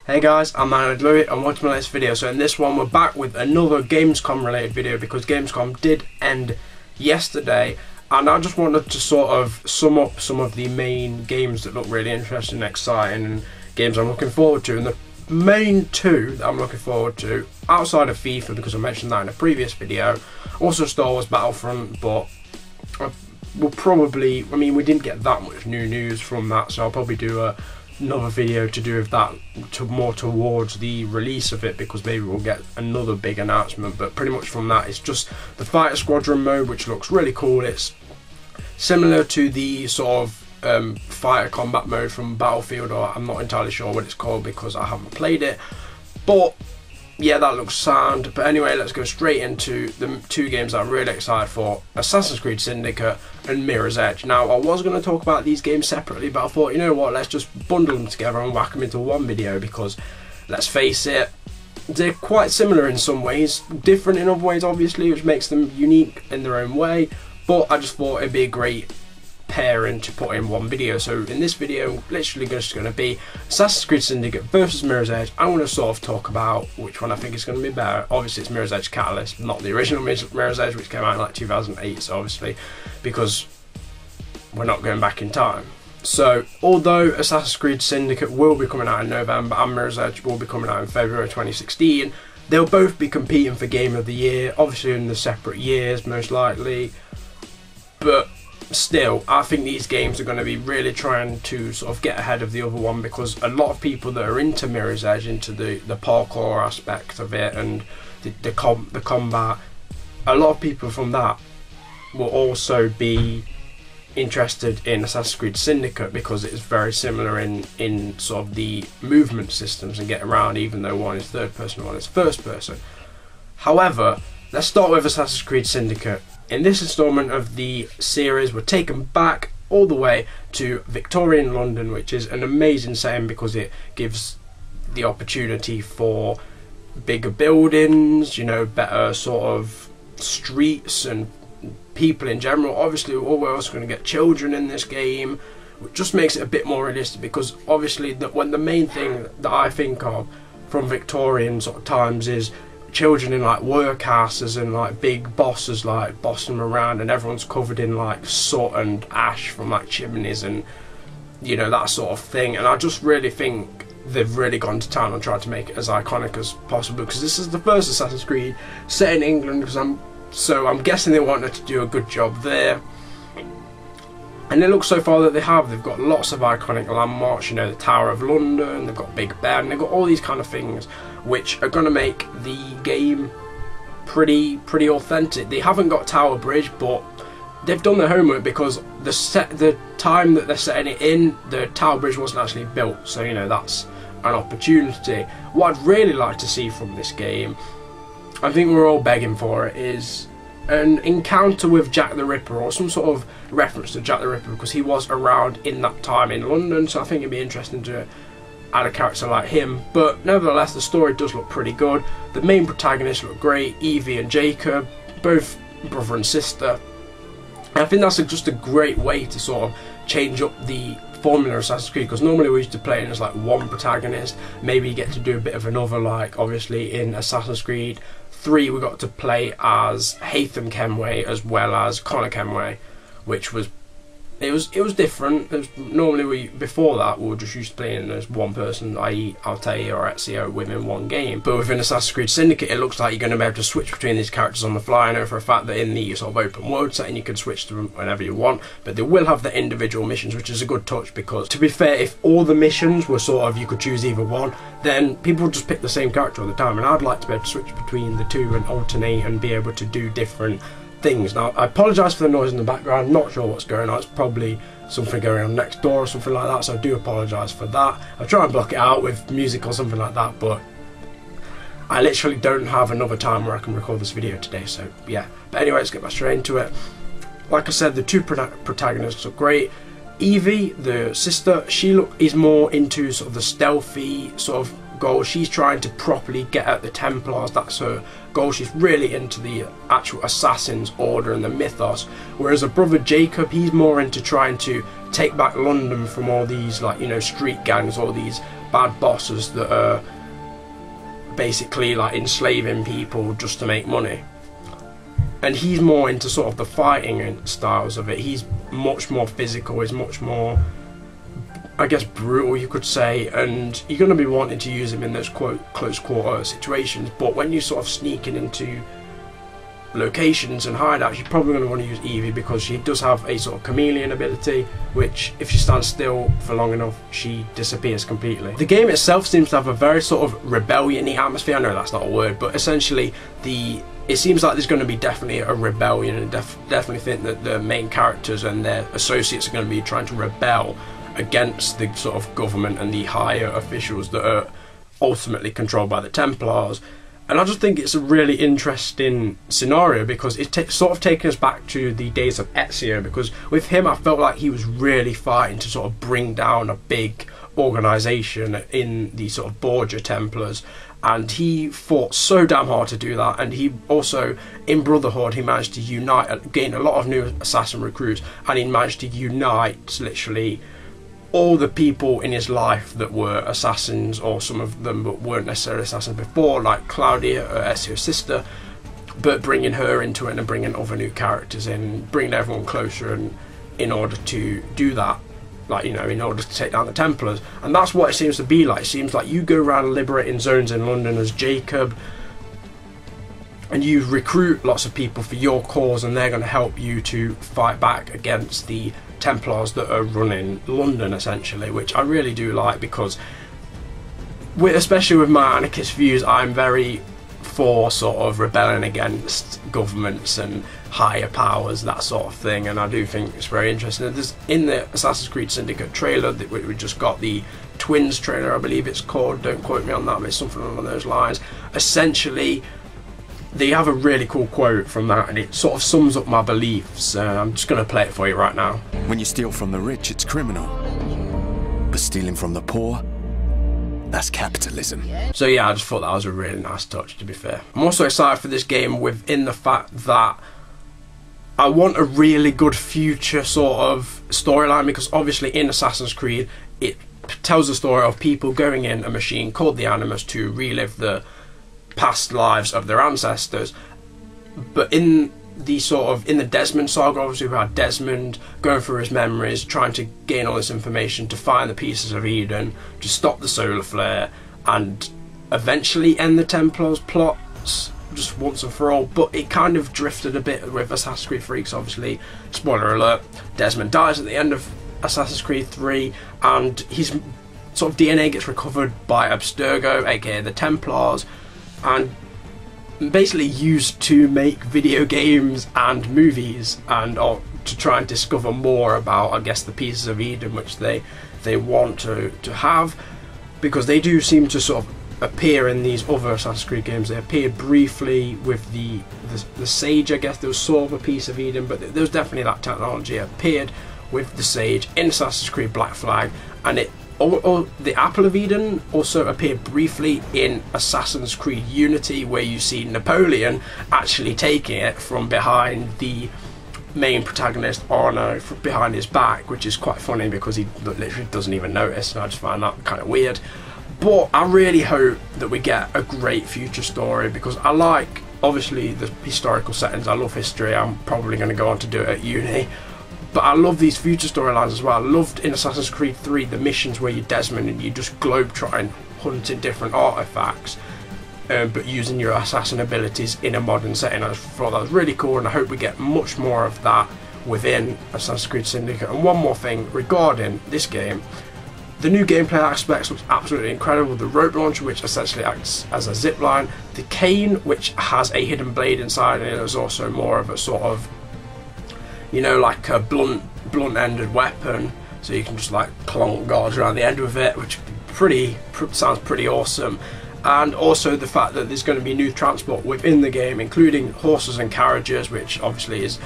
Hey guys, I'm Louis and welcome to my latest video. So in this one we're back with another Gamescom related video because Gamescom did end yesterday, and I just wanted to sort of sum up some of the main games that look really interesting and exciting and games I'm looking forward to. And the main two that I'm looking forward to, outside of FIFA because I mentioned that in a previous video, also Star Wars Battlefront, but we'll probably, we didn't get that much new news from that, so I'll probably do another video to do with that more towards the release of it, because maybe we'll get another big announcement. But pretty much from that, it's just the Fighter Squadron mode, which looks really cool. It's similar to the sort of fighter combat mode from Battlefield, or I'm not entirely sure what it's called because I haven't played it, but yeah, that looks sound. But anyway, let's go straight into the two games that I'm really excited for: Assassin's Creed Syndicate and Mirror's Edge. Now, I was going to talk about these games separately, but I thought, you know what, let's just bundle them together and whack them into one video, because let's face it, they're quite similar in some ways, different in other ways obviously, which makes them unique in their own way, but I just thought it'd be a great pairing to put in one video. So in this video, literally just going to be Assassin's Creed Syndicate versus Mirror's Edge. I'm going to sort of talk about which one I think is going to be better. Obviously it's Mirror's Edge Catalyst, not the original Mirror's Edge, which came out in like 2008, so obviously, because we're not going back in time. So although Assassin's Creed Syndicate will be coming out in November and Mirror's Edge will be coming out in February 2016, they'll both be competing for Game of the Year, obviously in the separate years most likely, but still, I think these games are going to be really trying to sort of get ahead of the other one, because a lot of people that are into Mirror's Edge, into the parkour aspect of it and the combat, a lot of people from that will also be interested in Assassin's Creed Syndicate, because it's very similar in sort of the movement systems and getting around, even though one is third person and one is first person. However, let's start with Assassin's Creed Syndicate. In this installment of the series, we're taken back all the way to Victorian London, which is an amazing setting because it gives the opportunity for bigger buildings, you know, better sort of streets and people in general. Obviously, we're also going to get children in this game, which just makes it a bit more realistic, because obviously when the main thing that I think of from Victorian sort of times is children in like workhouses and like big bosses like bossing them around, and everyone's covered in like soot and ash from like chimneys and, you know, that sort of thing. And I just really think they've really gone to town and tried to make it as iconic as possible, because this is the first Assassin's Creed set in England, because I'm guessing they wanted to do a good job there. And it looks so far that they've got lots of iconic landmarks, you know, the Tower of London, they've got Big Ben, they've got all these kind of things which are going to make the game pretty authentic. They haven't got Tower Bridge, but they've done their homework, because the time that they're setting it in, the Tower Bridge wasn't actually built, so you know, that's an opportunity. What I'd really like to see from this game, I think we're all begging for it, is an encounter with Jack the Ripper, or some sort of reference to Jack the Ripper, because he was around in that time in London, so I think it'd be interesting to add a character like him. But nevertheless, the story does look pretty good. The main protagonists look great, Evie and Jacob, both brother and sister. And I think that's just a great way to sort of change up the formula of Assassin's Creed, because normally we used to play it as like one protagonist. Maybe you get to do a bit of another, like obviously in Assassin's Creed 3 we got to play as Haytham Kenway as well as Connor Kenway, which was it was different. Normally before that we were just used to playing as one person, i.e. Altair or Ezio, within one game. But within Assassin's Creed Syndicate, it looks like you're going to be able to switch between these characters on the fly. I know for a fact that in the sort of open world setting you can switch to them whenever you want, but they will have the individual missions, which is a good touch, because to be fair, if all the missions were sort of you could choose either one, then people would just pick the same character all the time, and I'd like to be able to switch between the two and alternate and be able to do different things. Now, I apologise for the noise in the background. I'm not sure what's going on. It's probably something going on next door or something like that, so I do apologise for that. I'll try and block it out with music or something like that, but I literally don't have another time where I can record this video today, so yeah. But anyway, let's get back straight into it. Like I said, the two protagonists are great. Evie, the sister, is more into sort of the stealthy sort of goal. She's trying to properly get at the Templars. That's her goal. She's really into the actual Assassin's Order and the mythos, whereas her brother Jacob, he's more into trying to take back London from all these, like, you know, street gangs, all these bad bosses that are basically like enslaving people just to make money. And he's more into sort of the fighting styles of it. He's much more physical, he's much more, I guess, brutal, you could say, and you're going to be wanting to use him in those close quarter situations. But when you're sort of sneaking into locations and hideouts, you're probably going to want to use Evie, because she does have a sort of chameleon ability, which if she stands still for long enough, she disappears completely. The game itself seems to have a very sort of rebellion-y atmosphere. I know that's not a word, but essentially it seems like there's going to be definitely a rebellion, and definitely think that the main characters and their associates are going to be trying to rebel against the sort of government and the higher officials that are ultimately controlled by the Templars. And I just think it's a really interesting scenario, because it's sort of taking us back to the days of Ezio, because with him I felt like he was really fighting to sort of bring down a big organisation in the sort of Borgia Templars, and he fought so damn hard to do that. And he also, in Brotherhood, he managed to unite, gain a lot of new assassin recruits, and he managed to unite literally all the people in his life that were assassins, or some of them but weren't necessarily assassins before, like Claudia, Ezio's sister, but bringing her into it and bringing other new characters in, bringing everyone closer, and in order to do that, like, you know, in order to take down the Templars. And that's what it seems to be like. It seems like you go around liberating zones in London as Jacob, and you recruit lots of people for your cause, and they're going to help you to fight back against the Templars that are running London, essentially, which I really do like, because especially with my anarchist views, I'm very for sort of rebelling against governments and higher powers, that sort of thing, and I do think it's very interesting. There's, in the Assassin's Creed Syndicate trailer that we just got, the Twins trailer I believe it's called, don't quote me on that, but it's something along those lines. Essentially they have a really cool quote from that, and it sort of sums up my beliefs. I'm just going to play it for you right now. When you steal from the rich, it's criminal. But stealing from the poor, that's capitalism. So yeah, I just thought that was a really nice touch, to be fair. I'm also excited for this game within the fact that I want a really good future sort of storyline, because obviously in Assassin's Creed it tells the story of people going in a machine called the Animus to relive the past lives of their ancestors. But in the Desmond saga, obviously we had Desmond going through his memories, trying to gain all this information to find the pieces of Eden, to stop the solar flare, and eventually end the Templars plots just once and for all. But it kind of drifted a bit with Assassin's Creed 3, because obviously, spoiler alert, Desmond dies at the end of Assassin's Creed 3, and his sort of DNA gets recovered by Abstergo, aka the Templars, and basically used to make video games and movies, and to try and discover more about, I guess, the pieces of Eden which they want to have, because they do seem to sort of appear in these other Assassin's Creed games. They appeared briefly with the Sage, I guess. There was sort of a piece of Eden, but there was definitely that technology appeared with the Sage in Assassin's Creed Black Flag, and the Apple of Eden also appeared briefly in Assassin's Creed Unity, where you see Napoleon actually taking it from behind the main protagonist Arno, from behind his back, which is quite funny because he literally doesn't even notice, and I just find that kind of weird. But I really hope that we get a great future story, because I like, obviously, the historical settings. I love history. I'm probably going to go on to do it at uni. But I love these future storylines as well. I loved in Assassin's Creed 3 the missions where you're Desmond and you just globe-trotting, hunting different artifacts, but using your assassin abilities in a modern setting. I thought that was really cool, and I hope we get much more of that within Assassin's Creed Syndicate. And one more thing regarding this game, the new gameplay aspects looks absolutely incredible. The rope launcher, which essentially acts as a zipline, the cane, which has a hidden blade inside, and it is also more of a sort of, you know, like a blunt-ended weapon, so you can just like clonk guards around the end with it, which sounds pretty awesome. And also the fact that there's going to be new transport within the game, including horses and carriages, which obviously is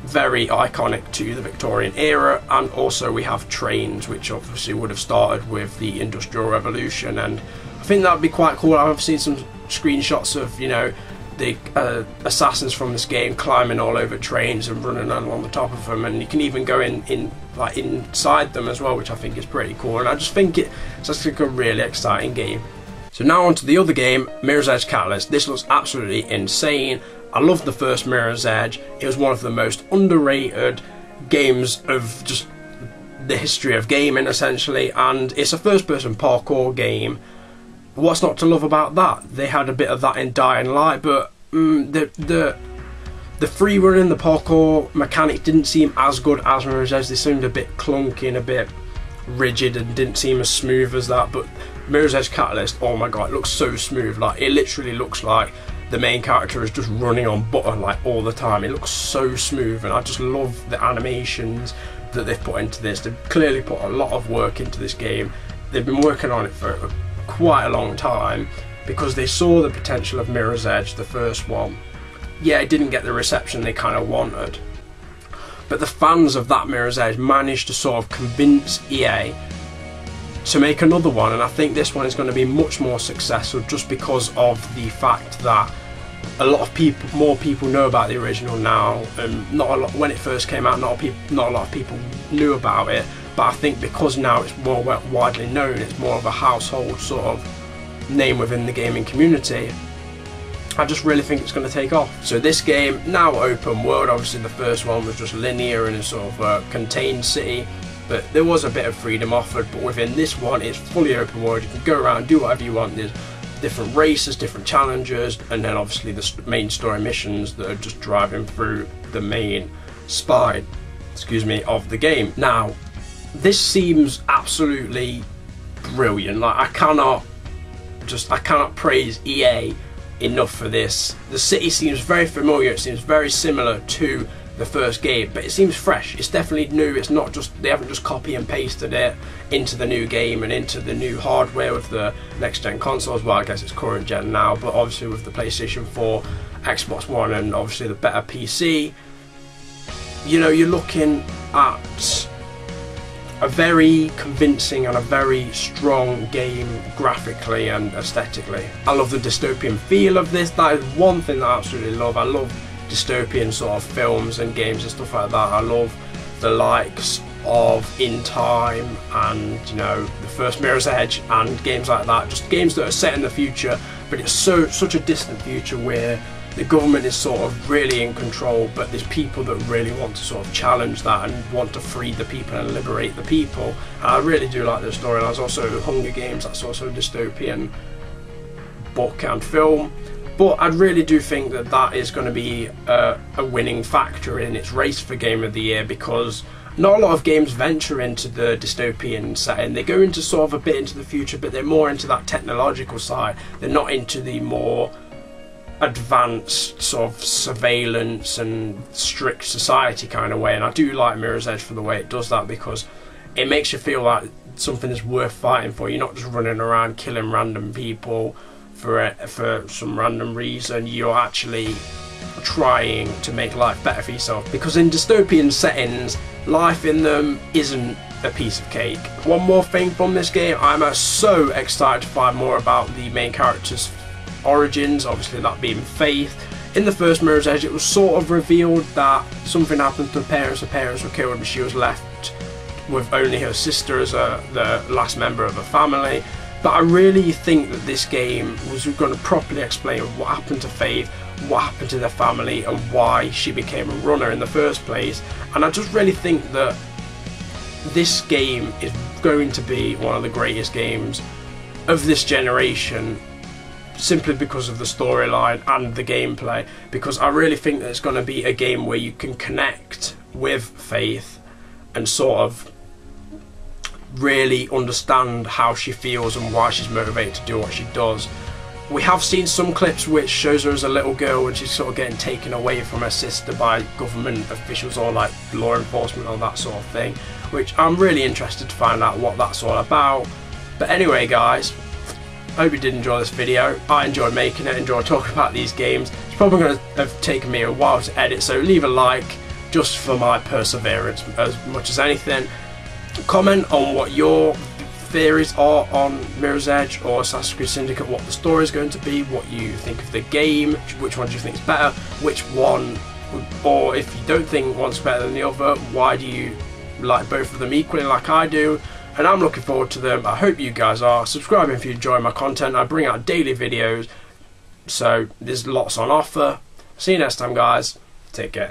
very iconic to the Victorian era. And also we have trains, which obviously would have started with the Industrial Revolution, and I think that would be quite cool. I've seen some screenshots of, you know, the assassins from this game climbing all over trains and running along the top of them, and you can even go like inside them as well, which I think is pretty cool. And I just think it's just like a really exciting game. So now on to the other game, Mirror's Edge Catalyst. This looks absolutely insane. I loved the first Mirror's Edge. It was one of the most underrated games of just the history of gaming, essentially, and it's a first-person parkour game. What's not to love about that? They had a bit of that in Dying Light, but the free running, the parkour mechanics didn't seem as good as Mirror's Edge. They seemed a bit clunky and a bit rigid and didn't seem as smooth as that. But Mirror's Edge Catalyst, oh my god, it looks so smooth. Like, it literally looks like the main character is just running on butter like all the time. It looks so smooth, and I just love the animations that they've put into this. They've clearly put a lot of work into this game. They've been working on it for quite a long time because they saw the potential of Mirror's Edge, the first one. Yeah, it didn't get the reception they kind of wanted, but the fans of that Mirror's Edge managed to sort of convince EA to make another one, and I think this one is going to be much more successful just because of the fact that a lot of more people know about the original now. Not a lot when it first came out. Not a lot of people knew about it, but I think because now it's more widely known, it's more of a household sort of name within the gaming community. I just really think it's going to take off. So this game, now open world. Obviously the first one was just linear in a sort of contained city, but there was a bit of freedom offered. But within this one, it's fully open world. You can go around, do whatever you want. There's different races, different challenges, and then obviously the main story missions that are just driving through the main spine, of the game. Now, this seems absolutely brilliant. Like, I cannot praise EA enough for this. The city seems very familiar. It seems very similar to the first game, but it seems fresh. It's definitely new. It's not just, they haven't just copy and pasted it into the new game and into the new hardware with the next gen consoles. Well, I guess it's current gen now, but obviously with the PlayStation 4, Xbox One, and obviously the better PC, you know, you're looking at a very convincing and a very strong game graphically and aesthetically. I love the dystopian feel of this. That is one thing that I absolutely love. I love dystopian sort of films and games and stuff like that. I love the likes of In Time and, you know, the first Mirror's Edge and games like that. Just games that are set in the future, but it's such a distant future where the government is sort of really in control, but there's people that really want to sort of challenge that and want to free the people and liberate the people. And I really do like the storylines. Also Hunger Games, that's also a dystopian book and film. But I really do think that that is going to be a winning factor in its race for Game of the Year, because not a lot of games venture into the dystopian setting. They go into sort of a bit into the future, but they're more into that technological side. They're not into the more advanced sort of surveillance and strict society kind of way. And I do like Mirror's Edge for the way it does that, because it makes you feel like something is worth fighting for. You're not just running around killing random people for some random reason. You're actually trying to make life better for yourself, because in dystopian settings, life in them isn't a piece of cake. One more thing from this game, I'm so excited to find more about the main character's origins, obviously that being Faith. In the first Mirror's Edge, it was sort of revealed that something happened to her parents were killed and she was left with only her sister as the last member of her family. But I really think that this game was going to properly explain what happened to Faith, what happened to their family, and why she became a runner in the first place. And I just really think that this game is going to be one of the greatest games of this generation, simply because of the storyline and the gameplay. Because I really think that it's going to be a game where you can connect with Faith and sort of really understand how she feels and why she's motivated to do what she does. We have seen some clips which shows her as a little girl and she's sort of getting taken away from her sister by government officials or like law enforcement or that sort of thing, which I'm really interested to find out what that's all about. But anyway guys, I hope you did enjoy this video. I enjoyed making it, enjoyed talking about these games. It's probably going to have taken me a while to edit, so leave a like just for my perseverance as much as anything. Comment on what your theories are on Mirror's Edge or Assassin's Creed Syndicate, what the story is going to be, what you think of the game, which one do you think is better, which one, or if you don't think one's better than the other, why do you like both of them equally like I do? And I'm looking forward to them. I hope you guys are. Subscribing if you enjoy my content. I bring out daily videos, so there's lots on offer. See you next time, guys. Take care.